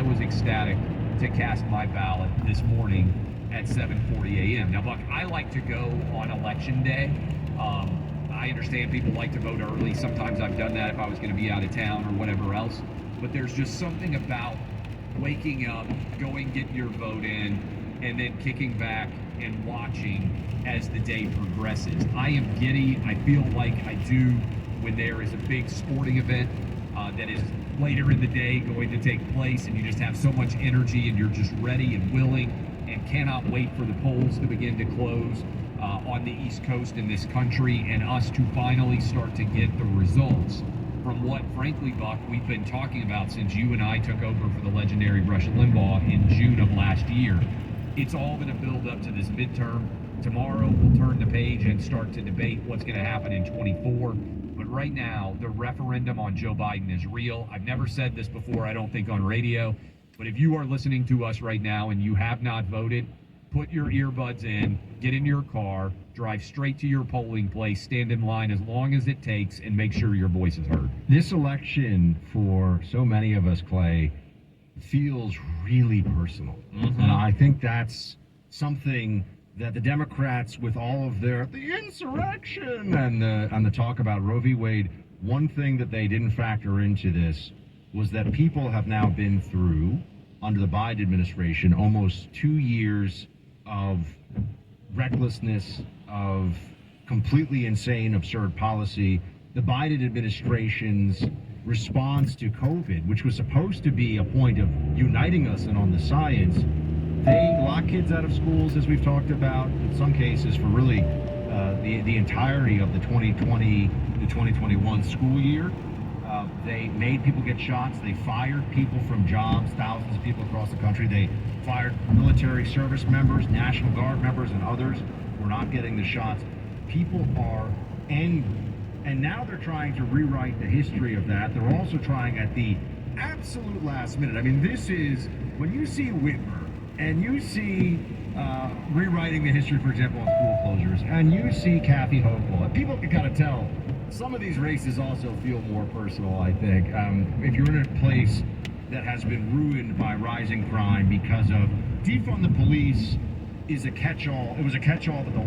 I was ecstatic to cast my ballot this morning at 7:40 a.m. Now, Buck, I like to go on election day. I understand people like to vote early. Sometimes I've done that if I was going to be out of town or whatever else. But there's just something about waking up, going, getting your vote in, and then kicking back and watching as the day progresses. I am giddy. I feel like I do when there is a big sporting event that is later in the day going to take place, and you just have so much energy and you're just ready and willing and cannot wait for the polls to begin to close on the East Coast in this country, and us to finally start to get the results from what, frankly, Buck, we've been talking about since you and I took over for the legendary Rush Limbaugh in June of last year. It's all going to build up to this midterm. Tomorrow we'll turn the page and start to debate what's going to happen in 24. But right now, the referendum on Joe Biden is real. I've never said this before, I don't think, on radio. But if you are listening to us right now and you have not voted, put your earbuds in, get in your car, drive straight to your polling place, stand in line as long as it takes, and make sure your voice is heard. This election, for so many of us, Clay, feels really personal. And I think that's something that the Democrats, with all of the insurrection and the talk about Roe v. Wade, one thing that they didn't factor into this was that people have now been through, under the Biden administration, almost 2 years of recklessness, of completely insane, absurd policy. The Biden administration's response to COVID, which was supposed to be a point of uniting us and on the science, they lock kids out of schools, as we've talked about, in some cases for really the entirety of the 2020 to 2021 school year. They made people get shots. They fired people from jobs, thousands of people across the country. They fired military service members, National Guard members, and others were not getting the shots. People are angry. And now they're trying to rewrite the history of that. They're also trying at the absolute last minute. I mean, this is, when you see Whitmer and you see rewriting the history, for example, of school closures, and you see Kathy Hochul, people can kind of tell some of these races also feel more personal, I think. If you're in a place that has been ruined by rising crime because of defund the police is a catch-all. It was a catch-all, but the